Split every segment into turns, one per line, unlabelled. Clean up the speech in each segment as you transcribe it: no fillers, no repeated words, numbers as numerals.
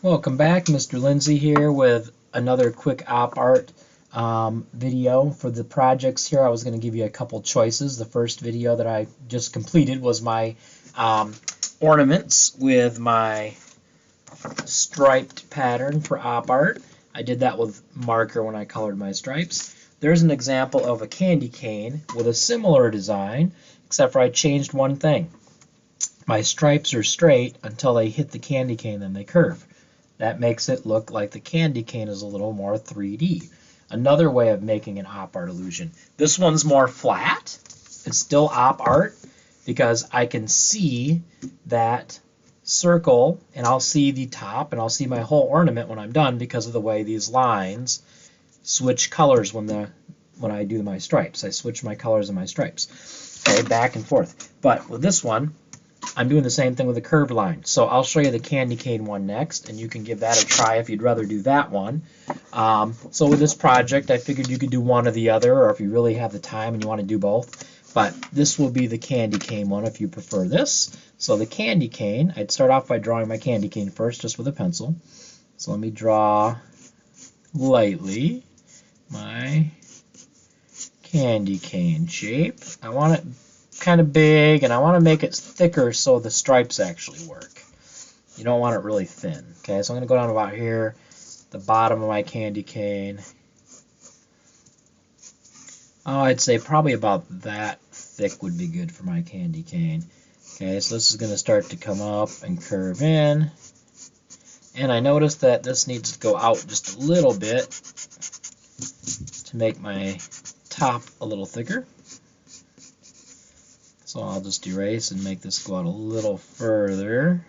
Welcome back, Mr. Lindsay here with another quick op art video for the projects here. I was going to give you a couple choices. The first video that I just completed was my ornaments with my striped pattern for op art. I did that with marker when I colored my stripes. There's an example of a candy cane with a similar design, except for I changed one thing. My stripes are straight until they hit the candy cane, then they curve. That makes it look like the candy cane is a little more 3D. Another way of making an op art illusion. This one's more flat. It's still op art because I can see that circle and I'll see the top and I'll see my whole ornament when I'm done because of the way these lines switch colors when I do my stripes. I switch my colors and my stripes. Okay, back and forth. But with this one, I'm doing the same thing with a curved line. So I'll show you the candy cane one next, and you can give that a try if you'd rather do that one. So with this project, I figured you could do one or the other, or if you really have the time and you want to do both. But this will be the candy cane one if you prefer this. So the candy cane, I'd start off by drawing my candy cane first, just with a pencil. So let me draw lightly my candy cane shape. I want it kind of big, and I want to make it thicker so the stripes actually work. You don't want it really thin. Okay, so I'm going to go down about here, the bottom of my candy cane. Oh, I'd say probably about that thick would be good for my candy cane. Okay, so this is going to start to come up and curve in. And I noticed that this needs to go out just a little bit to make my top a little thicker. So I'll just erase and make this go out a little further.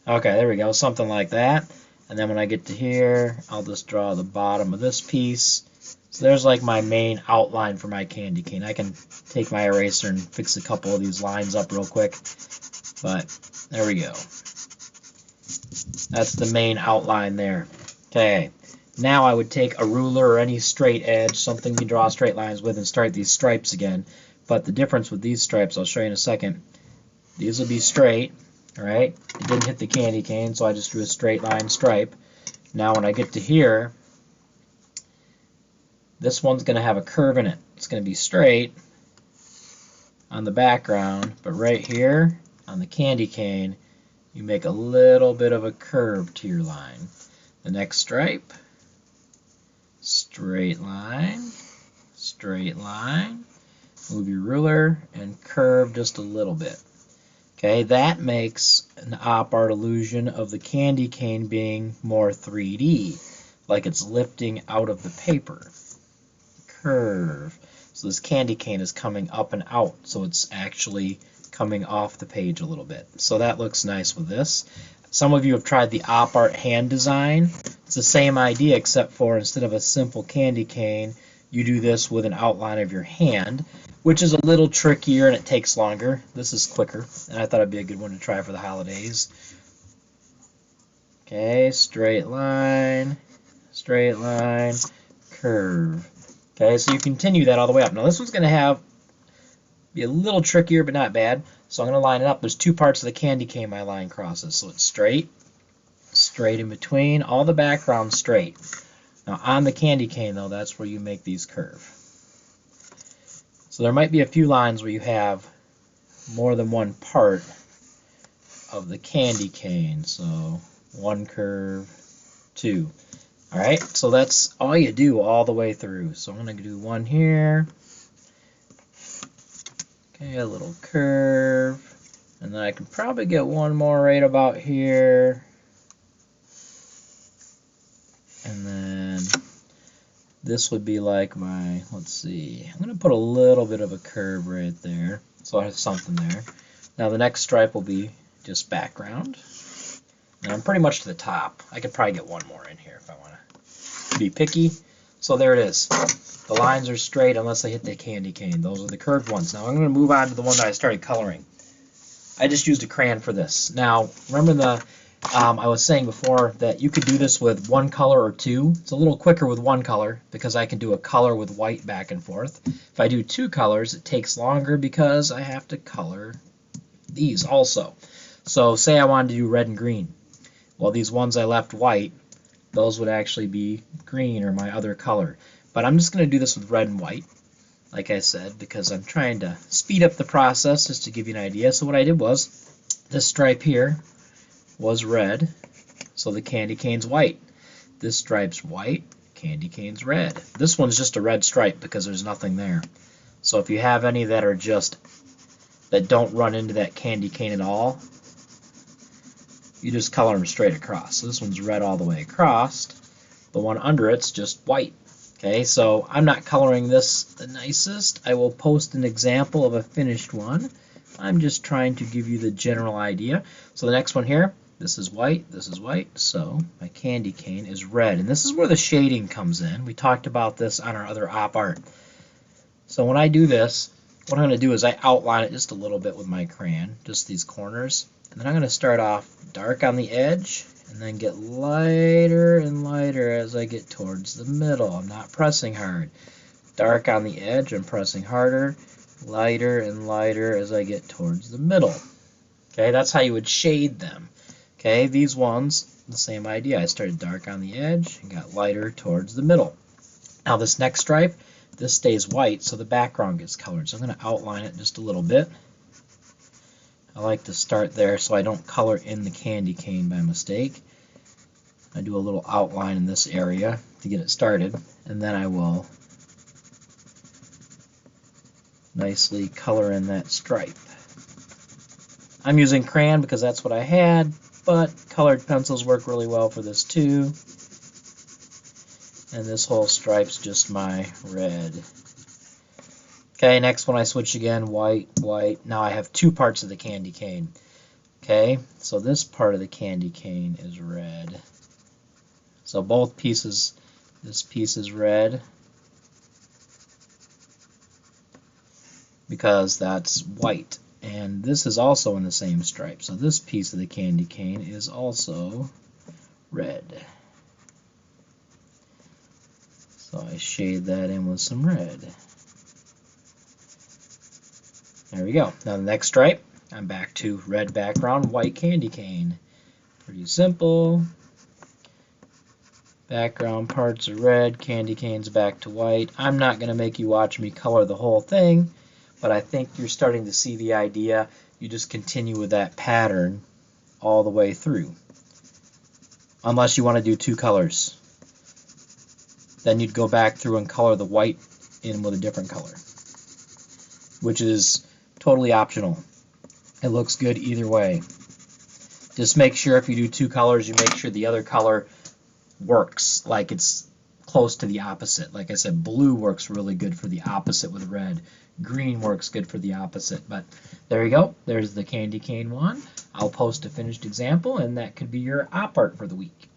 Okay, there we go, something like that. And then when I get to here, I'll just draw the bottom of this piece. So there's like my main outline for my candy cane. I can take my eraser and fix a couple of these lines up real quick. But there we go. That's the main outline there. Okay, now I would take a ruler or any straight edge, something you draw straight lines with, and start these stripes again. But the difference with these stripes, I'll show you in a second. These will be straight, all right? It didn't hit the candy cane, so I just drew a straight line stripe. Now when I get to here, this one's going to have a curve in it. It's going to be straight on the background, but right here on the candy cane, you make a little bit of a curve to your line. The next stripe, straight line, straight line. Move your ruler and curve just a little bit. Okay, that makes an op art illusion of the candy cane being more 3D, like it's lifting out of the paper. Curve. So this candy cane is coming up and out, so it's actually coming off the page a little bit. So that looks nice with this. Some of you have tried the op art hand design. It's the same idea, except for instead of a simple candy cane, you do this with an outline of your hand, which is a little trickier and it takes longer. This is quicker, and I thought it'd be a good one to try for the holidays. Okay, straight line, curve. Okay, so you continue that all the way up. Now this one's going to be a little trickier, but not bad. So I'm going to line it up. There's two parts of the candy cane my line crosses. So it's straight, straight in between, all the background straight. Now on the candy cane, though, that's where you make these curve. So there might be a few lines where you have more than one part of the candy cane. So one curve, two. All right, so that's all you do all the way through. So I'm going to do one here. Okay, a little curve. And then I can probably get one more right about here. And then this would be like my, let's see, I'm going to put a little bit of a curve right there. So I have something there. Now the next stripe will be just background. And I'm pretty much to the top. I could probably get one more in here if I want to be picky. So there it is. The lines are straight unless I hit the candy cane. Those are the curved ones. Now I'm going to move on to the one that I started coloring. I just used a crayon for this. Now remember I was saying before that you could do this with one color or two. It's a little quicker with one color because I can do a color with white back and forth. If I do two colors, it takes longer because I have to color these also. So say I wanted to do red and green. Well, these ones I left white, those would actually be green or my other color. But I'm just going to do this with red and white, like I said, because I'm trying to speed up the process just to give you an idea. So what I did was, this stripe here was red, so the candy cane's white. This stripe's white, candy cane's red. This one's just a red stripe because there's nothing there. So if you have any that are just, that don't run into that candy cane at all, you just color them straight across. So this one's red all the way across. The one under it's just white. Okay, so I'm not coloring this the nicest. I will post an example of a finished one. I'm just trying to give you the general idea. So the next one here, this is white, so my candy cane is red. And this is where the shading comes in. We talked about this on our other op art. So when I do this, what I'm going to do is I outline it just a little bit with my crayon, just these corners. And then I'm going to start off dark on the edge and then get lighter and lighter as I get towards the middle. I'm not pressing hard. Dark on the edge, I'm pressing harder, lighter and lighter as I get towards the middle. Okay, that's how you would shade them. Okay, these ones, the same idea. I started dark on the edge and got lighter towards the middle. Now this next stripe, this stays white, so the background gets colored. So I'm going to outline it just a little bit. I like to start there so I don't color in the candy cane by mistake. I do a little outline in this area to get it started, and then I will nicely color in that stripe. I'm using crayon because that's what I had, but colored pencils work really well for this too. And this whole stripe's just my red. Okay, next one I switch again, white, white. Now I have two parts of the candy cane. Okay, so this part of the candy cane is red. So both pieces, this piece is red because that's white. And this is also in the same stripe. So this piece of the candy cane is also red. So I shade that in with some red. There we go. Now the next stripe, I'm back to red background, white candy cane. Pretty simple. Background parts are red, candy cane's back to white. I'm not going to make you watch me color the whole thing, but I think you're starting to see the idea. You just continue with that pattern all the way through. Unless you want to do two colors. Then you'd go back through and color the white in with a different color, which is totally optional. It looks good either way. Just make sure if you do two colors, you make sure the other color works, like it's close to the opposite. Like I said, blue works really good for the opposite with red. Green works good for the opposite. But there you go. There's the candy cane one. I'll post a finished example, and that could be your op art for the week.